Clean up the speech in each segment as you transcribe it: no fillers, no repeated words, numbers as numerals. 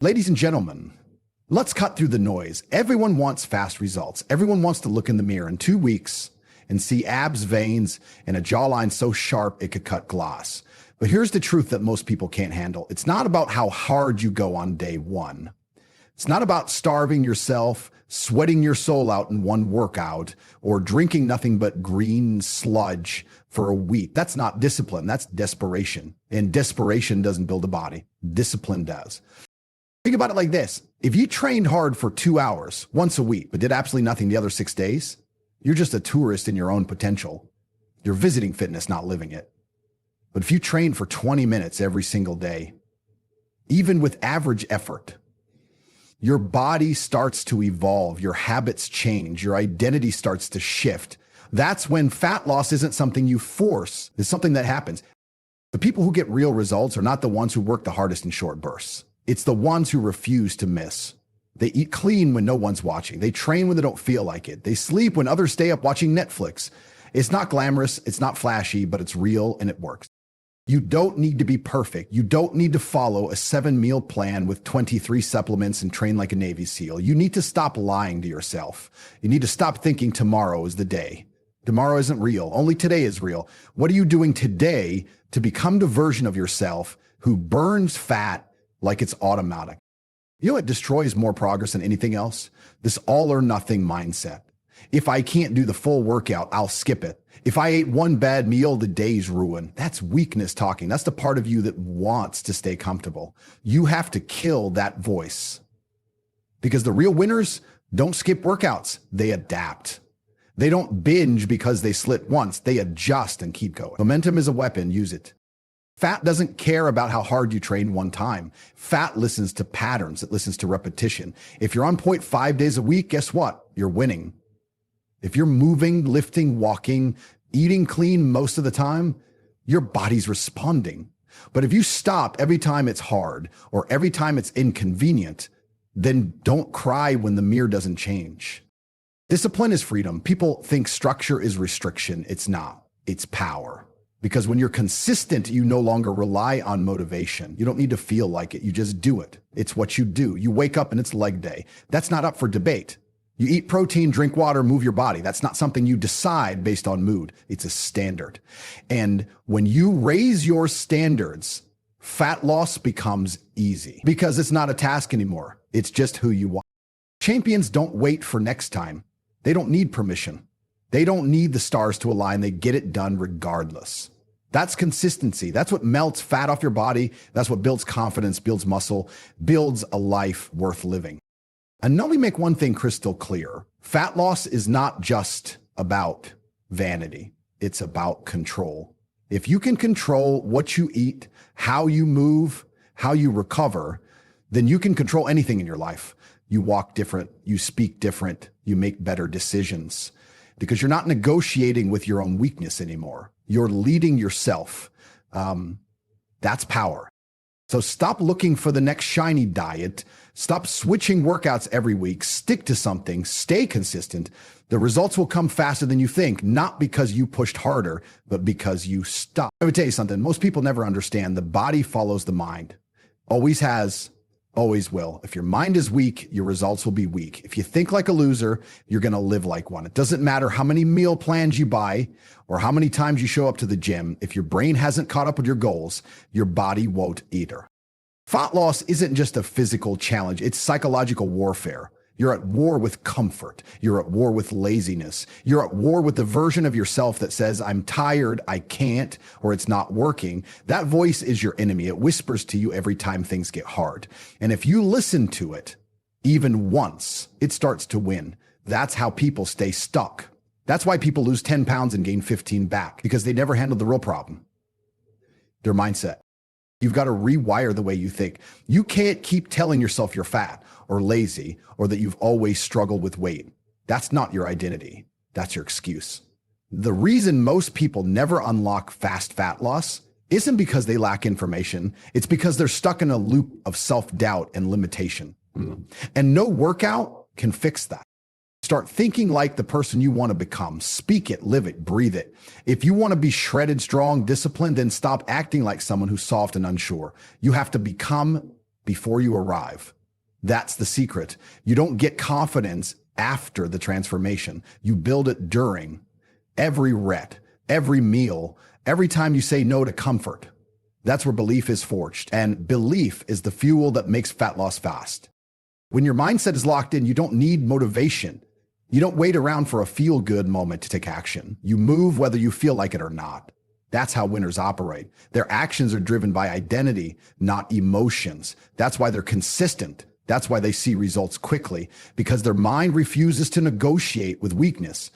Ladies and gentlemen, let's cut through the noise. Everyone wants fast results. Everyone wants to look in the mirror in 2 weeks and see abs, veins, and a jawline so sharp it could cut glass. But here's the truth that most people can't handle. It's not about how hard you go on day one. It's not about starving yourself, sweating your soul out in one workout, or drinking nothing but green sludge for a week. That's not discipline. That's desperation. And desperation doesn't build a body. Discipline does. Think about it like this. If you trained hard for 2 hours once a week, but did absolutely nothing the other 6 days, you're just a tourist in your own potential. You're visiting fitness, not living it. But if you train for 20 minutes every single day, even with average effort, your body starts to evolve, your habits change, your identity starts to shift. That's when fat loss isn't something you force, it's something that happens. The people who get real results are not the ones who work the hardest in short bursts. It's the ones who refuse to miss. They eat clean when no one's watching. They train when they don't feel like it. They sleep when others stay up watching Netflix. It's not glamorous, it's not flashy, but it's real and it works. You don't need to be perfect. You don't need to follow a 7-meal plan with 23 supplements and train like a Navy SEAL. You need to stop lying to yourself. You need to stop thinking tomorrow is the day. Tomorrow isn't real. Only today is real. What are you doing today to become the version of yourself who burns fat like it's automatic? You know what destroys more progress than anything else? This all or nothing mindset. If I can't do the full workout, I'll skip it. If I ate one bad meal, the day's ruined. That's weakness talking. That's the part of you that wants to stay comfortable. You have to kill that voice. Because the real winners don't skip workouts. They adapt. They don't binge because they slipped once. They adjust and keep going. Momentum is a weapon. Use it. Fat doesn't care about how hard you trained one time. Fat listens to patterns. It listens to repetition. If you're on point 5 days a week, guess what? You're winning. If you're moving, lifting, walking, eating clean most of the time, your body's responding. But if you stop every time it's hard or every time it's inconvenient, then don't cry when the mirror doesn't change. Discipline is freedom. People think structure is restriction. It's not. It's power. Because when you're consistent, you no longer rely on motivation. You don't need to feel like it. You just do it. It's what you do. You wake up and it's leg day. That's not up for debate. You eat protein, drink water, move your body. That's not something you decide based on mood. It's a standard. And when you raise your standards, fat loss becomes easy because it's not a task anymore. It's just who you are. Champions don't wait for next time. They don't need permission. They don't need the stars to align. They get it done regardless. That's consistency. That's what melts fat off your body. That's what builds confidence, builds muscle, builds a life worth living. And let me make one thing crystal clear. Fat loss is not just about vanity. It's about control. If you can control what you eat, how you move, how you recover, then you can control anything in your life. You walk different, you speak different, you make better decisions because you're not negotiating with your own weakness anymore. You're leading yourself. That's power. So stop looking for the next shiny diet. Stop switching workouts every week. Stick to something. Stay consistent. The results will come faster than you think, not because you pushed harder, but because you stopped. I would tell you something. Most people never understand. The body follows the mind. Always has, always will. If your mind is weak, your results will be weak. If you think like a loser, you're going to live like one. It doesn't matter how many meal plans you buy or how many times you show up to the gym. If your brain hasn't caught up with your goals, your body won't either. Fat loss isn't just a physical challenge. It's psychological warfare. You're at war with comfort. You're at war with laziness. You're at war with the version of yourself that says, I'm tired, I can't, or it's not working. That voice is your enemy. It whispers to you every time things get hard. And if you listen to it, even once, it starts to win. That's how people stay stuck. That's why people lose 10 pounds and gain 15 back, because they never handled the real problem, their mindset. You've got to rewire the way you think. You can't keep telling yourself you're fat or lazy or that you've always struggled with weight. That's not your identity. That's your excuse. The reason most people never unlock fast fat loss isn't because they lack information. It's because they're stuck in a loop of self-doubt and limitation. And no workout can fix that. Start thinking like the person you want to become. Speak it, live it, breathe it. If you want to be shredded, strong, disciplined, then stop acting like someone who's soft and unsure. You have to become before you arrive. That's the secret. You don't get confidence after the transformation. You build it during. Every rep, every meal, every time you say no to comfort. That's where belief is forged. And belief is the fuel that makes fat loss fast. When your mindset is locked in, you don't need motivation. You don't wait around for a feel-good moment to take action. You move whether you feel like it or not. That's how winners operate. Their actions are driven by identity, not emotions. That's why they're consistent. That's why they see results quickly, because their mind refuses to negotiate with weakness.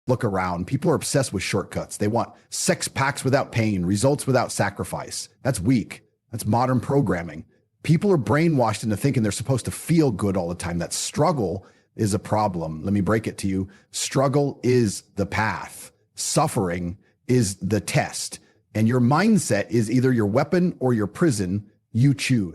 Look around. People are obsessed with shortcuts. They want six packs without pain, results without sacrifice. That's weak. That's modern programming. People are brainwashed into thinking they're supposed to feel good all the time. That struggle is a problem. Let me break it to you. Struggle is the path. Suffering is the test. And your mindset is either your weapon or your prison. You choose.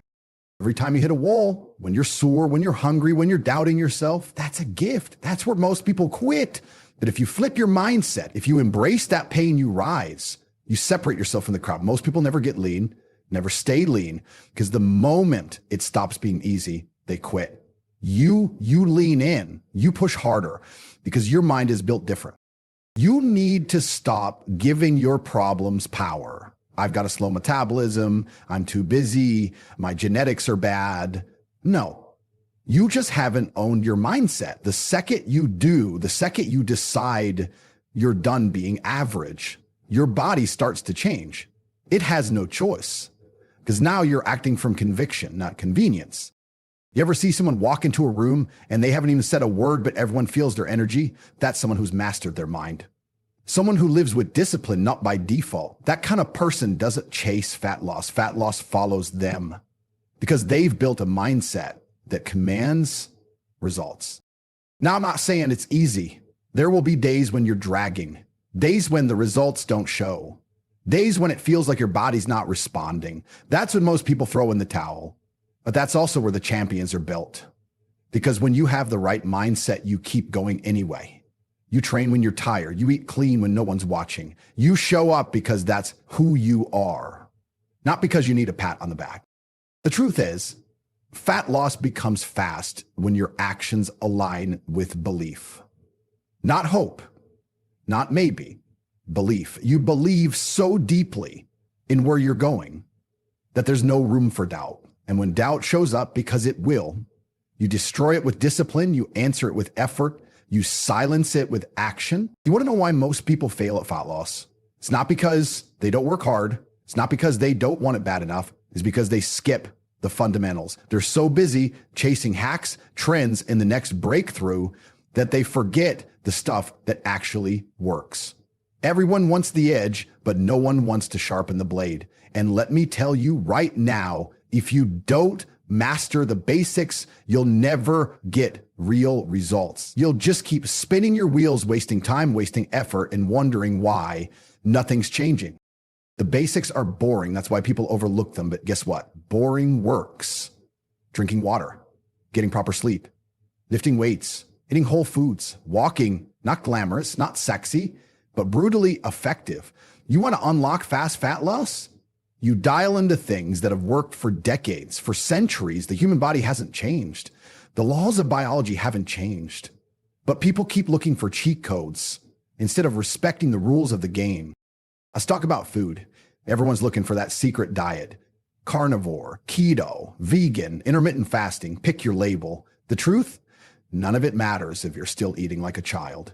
Every time you hit a wall, when you're sore, when you're hungry, when you're doubting yourself, that's a gift. That's where most people quit. But if you flip your mindset, if you embrace that pain, you rise. You separate yourself from the crowd. Most people never get lean, never stay lean, because the moment it stops being easy, they quit. You lean in, you push harder, because your mind is built different. You need to stop giving your problems power. I've got a slow metabolism. I'm too busy. My genetics are bad. No, you just haven't owned your mindset. The second you do, the second you decide you're done being average, your body starts to change. It has no choice, because now you're acting from conviction, not convenience. You ever see someone walk into a room and they haven't even said a word, but everyone feels their energy? That's someone who's mastered their mind. Someone who lives with discipline, not by default. That kind of person doesn't chase fat loss. Fat loss follows them because they've built a mindset that commands results. Now, I'm not saying it's easy. There will be days when you're dragging, days when the results don't show, days when it feels like your body's not responding. That's when most people throw in the towel. But that's also where the champions are built. Because when you have the right mindset, you keep going anyway. You train when you're tired. You eat clean when no one's watching. You show up because that's who you are, not because you need a pat on the back. The truth is, fat loss becomes fast when your actions align with belief. Not hope, not maybe, belief. You believe so deeply in where you're going that there's no room for doubt. And when doubt shows up, because it will, you destroy it with discipline, you answer it with effort, you silence it with action. You want to know why most people fail at fat loss? It's not because they don't work hard. It's not because they don't want it bad enough. It's because they skip the fundamentals. They're so busy chasing hacks, trends, and the next breakthrough that they forget the stuff that actually works. Everyone wants the edge, but no one wants to sharpen the blade. And let me tell you right now, if you don't master the basics, you'll never get real results. You'll just keep spinning your wheels, wasting time, wasting effort, and wondering why nothing's changing. The basics are boring. That's why people overlook them. But guess what? Boring works. Drinking water, getting proper sleep, lifting weights, eating whole foods, walking, not glamorous, not sexy, but brutally effective. You want to unlock fast fat loss? You dial into things that have worked for decades, for centuries. The human body hasn't changed. The laws of biology haven't changed. But people keep looking for cheat codes instead of respecting the rules of the game. Let's talk about food. Everyone's looking for that secret diet. Carnivore, keto, vegan, intermittent fasting, pick your label. The truth? None of it matters if you're still eating like a child.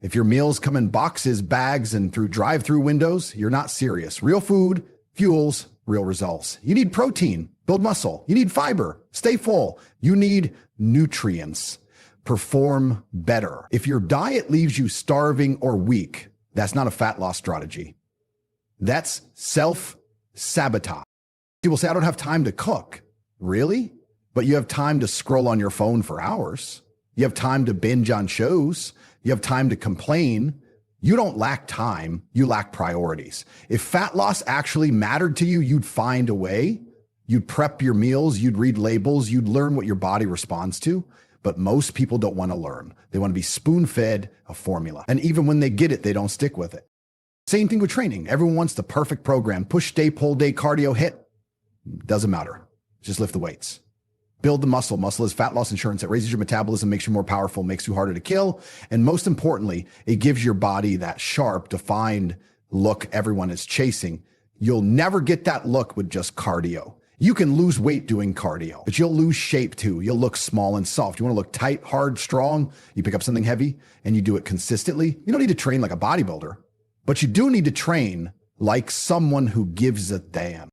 If your meals come in boxes, bags, and through drive-through windows, you're not serious. Real food fuels real results. You need protein, build muscle. You need fiber, stay full. You need nutrients, perform better. If your diet leaves you starving or weak, that's not a fat loss strategy. That's self-sabotage. People say, I don't have time to cook. Really? But you have time to scroll on your phone for hours. You have time to binge on shows. You have time to complain. You don't lack time, you lack priorities. If fat loss actually mattered to you, you'd find a way. You'd prep your meals, you'd read labels, you'd learn what your body responds to. But most people don't want to learn. They want to be spoon-fed a formula. And even when they get it, they don't stick with it. Same thing with training. Everyone wants the perfect program. Push day, pull day, cardio, hit. Doesn't matter. Just lift the weights. Build the muscle. Muscle is fat loss insurance. It raises your metabolism, makes you more powerful, makes you harder to kill. And most importantly, it gives your body that sharp, defined look everyone is chasing. You'll never get that look with just cardio. You can lose weight doing cardio, but you'll lose shape too. You'll look small and soft. You want to look tight, hard, strong. You pick up something heavy and you do it consistently. You don't need to train like a bodybuilder, but you do need to train like someone who gives a damn.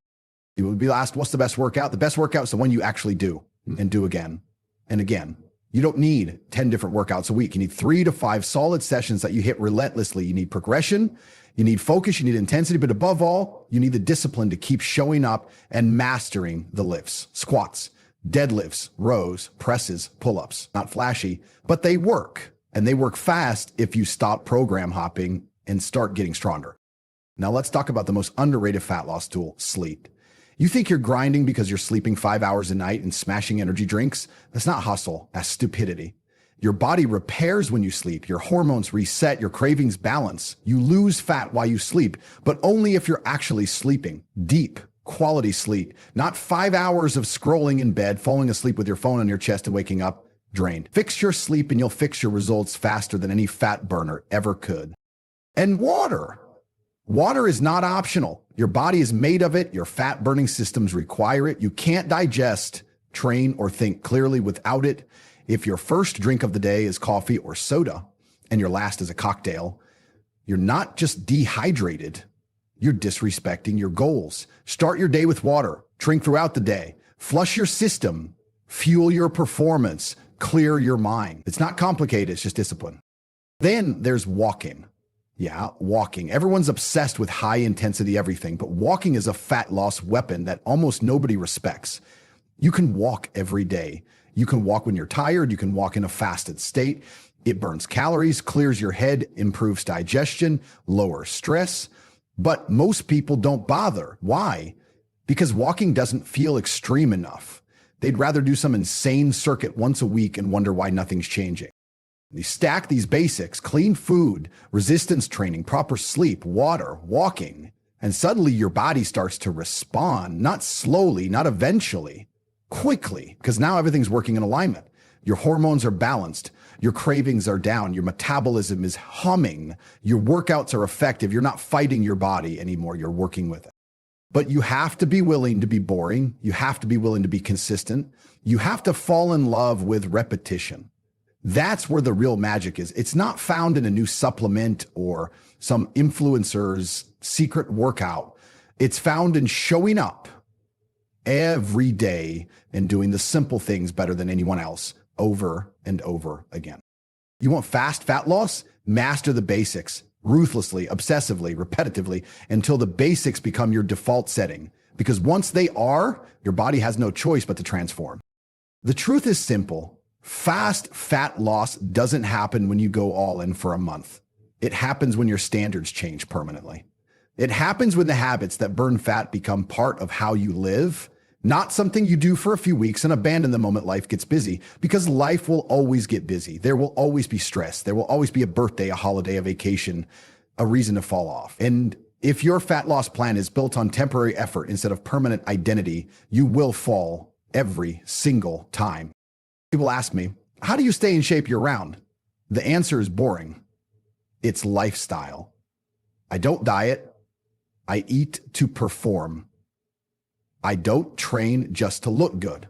You would be asked, what's the best workout? The best workout is the one you actually do and do again and again. You don't need 10 different workouts a week. You need 3 to 5 solid sessions that you hit relentlessly. You need progression, you need focus, you need intensity, but above all, you need the discipline to keep showing up and mastering the lifts, squats, deadlifts, rows, presses, pull-ups. Not flashy, but they work. And they work fast if you stop program hopping and start getting stronger. Now let's talk about the most underrated fat loss tool, sleep. You think you're grinding because you're sleeping 5 hours a night and smashing energy drinks? That's not hustle, that's stupidity. Your body repairs when you sleep. Your hormones reset, your cravings balance. You lose fat while you sleep, but only if you're actually sleeping. Deep, quality sleep. Not 5 hours of scrolling in bed, falling asleep with your phone on your chest and waking up drained. Fix your sleep and you'll fix your results faster than any fat burner ever could. And water. Water is not optional. Your body is made of it. Your fat burning systems require it. You can't digest, train, or think clearly without it. If your first drink of the day is coffee or soda and your last is a cocktail, you're not just dehydrated, you're disrespecting your goals. Start your day with water. Drink throughout the day. Flush your system. Fuel your performance. Clear your mind. It's not complicated. It's just discipline. Then there's walking. Yeah, walking. Everyone's obsessed with high intensity everything, but walking is a fat loss weapon that almost nobody respects. You can walk every day. You can walk when you're tired. You can walk in a fasted state. It burns calories, clears your head, improves digestion, lowers stress. But most people don't bother. Why? Because walking doesn't feel extreme enough. They'd rather do some insane circuit once a week and wonder why nothing's changing. You stack these basics, clean food, resistance training, proper sleep, water, walking, and suddenly your body starts to respond, not slowly, not eventually, quickly, because now everything's working in alignment. Your hormones are balanced, your cravings are down, your metabolism is humming, your workouts are effective, you're not fighting your body anymore, you're working with it. But you have to be willing to be boring, you have to be willing to be consistent, you have to fall in love with repetition. That's where the real magic is. It's not found in a new supplement or some influencer's secret workout. It's found in showing up every day and doing the simple things better than anyone else over and over again. You want fast fat loss? Master the basics ruthlessly, obsessively, repetitively until the basics become your default setting. Because once they are, your body has no choice but to transform. The truth is simple. Fast fat loss doesn't happen when you go all in for a month. It happens when your standards change permanently. It happens when the habits that burn fat become part of how you live, not something you do for a few weeks and abandon the moment life gets busy, because life will always get busy. There will always be stress. There will always be a birthday, a holiday, a vacation, a reason to fall off. And if your fat loss plan is built on temporary effort instead of permanent identity, you will fall every single time. People ask me, how do you stay in shape year-round? The answer is boring. It's lifestyle. I don't diet. I eat to perform. I don't train just to look good.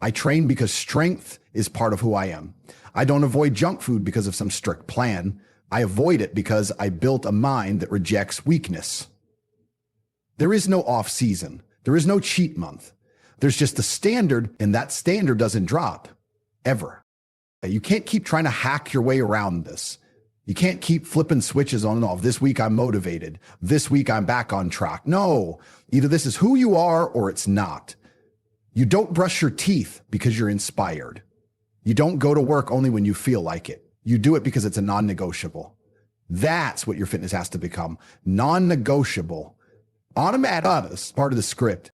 I train because strength is part of who I am. I don't avoid junk food because of some strict plan. I avoid it because I built a mind that rejects weakness. There is no off-season. There is no cheat month. There's just a standard, and that standard doesn't drop. Ever. You can't keep trying to hack your way around this. You can't keep flipping switches on and off. This week I'm motivated. This week I'm back on track. No, either this is who you are or it's not. You don't brush your teeth because you're inspired. You don't go to work only when you feel like it. You do it because it's a non-negotiable. That's what your fitness has to become. Non-negotiable. Automatic, part of the script.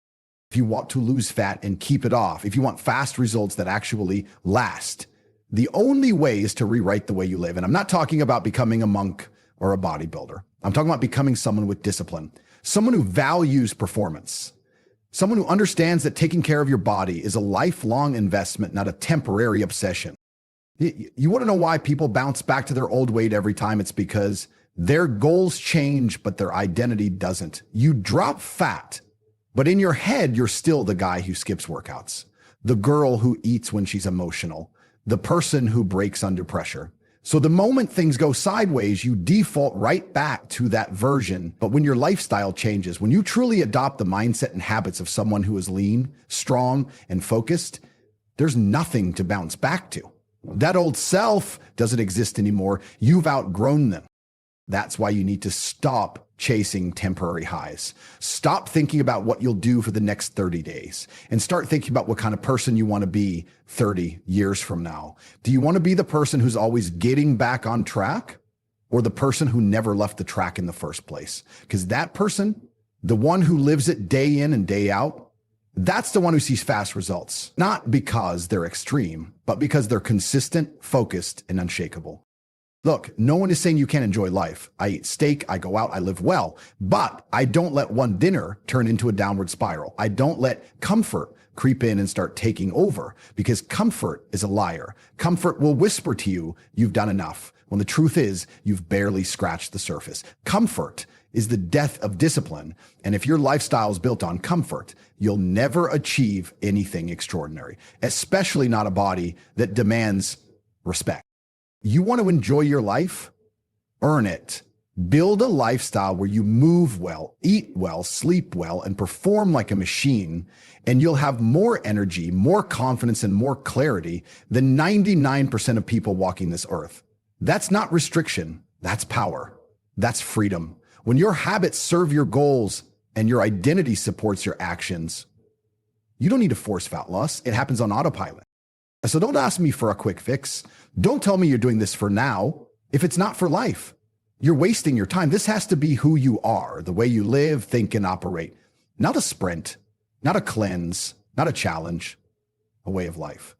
If you want to lose fat and keep it off, if you want fast results that actually last, the only way is to rewrite the way you live. And I'm not talking about becoming a monk or a bodybuilder. I'm talking about becoming someone with discipline, someone who values performance, Someone who understands that taking care of your body is a lifelong investment, not a temporary obsession. You want to know why people bounce back to their old weight every time? It's because their goals change, but their identity doesn't. You drop fat, but in your head, you're still the guy who skips workouts, the girl who eats when she's emotional, the person who breaks under pressure. So the moment things go sideways, you default right back to that version. But when your lifestyle changes, when you truly adopt the mindset and habits of someone who is lean, strong, and focused, there's nothing to bounce back to. That old self doesn't exist anymore. You've outgrown them. That's why you need to stop chasing temporary highs. Stop thinking about what you'll do for the next 30 days and start thinking about what kind of person you want to be 30 years from now. Do you want to be the person who's always getting back on track, or the person who never left the track in the first place? Because that person, the one who lives it day in and day out, that's the one who sees fast results, not because they're extreme, but because they're consistent, focused, and unshakable. Look, no one is saying you can't enjoy life. I eat steak, I go out, I live well, but I don't let one dinner turn into a downward spiral. I don't let comfort creep in and start taking over, because comfort is a liar. Comfort will whisper to you, you've done enough, when the truth is, you've barely scratched the surface. Comfort is the death of discipline. And if your lifestyle is built on comfort, you'll never achieve anything extraordinary, especially not a body that demands respect. You want to enjoy your life? Earn it. Build a lifestyle where you move well, eat well, sleep well, and perform like a machine, and you'll have more energy, more confidence, and more clarity than 99% of people walking this earth. That's not restriction. That's power. That's freedom. When your habits serve your goals and your identity supports your actions, you don't need to force fat loss. It happens on autopilot. So don't ask me for a quick fix. Don't tell me you're doing this for now if it's not for life. You're wasting your time. This has to be who you are, the way you live, think, and operate. Not a sprint, not a cleanse, not a challenge, a way of life.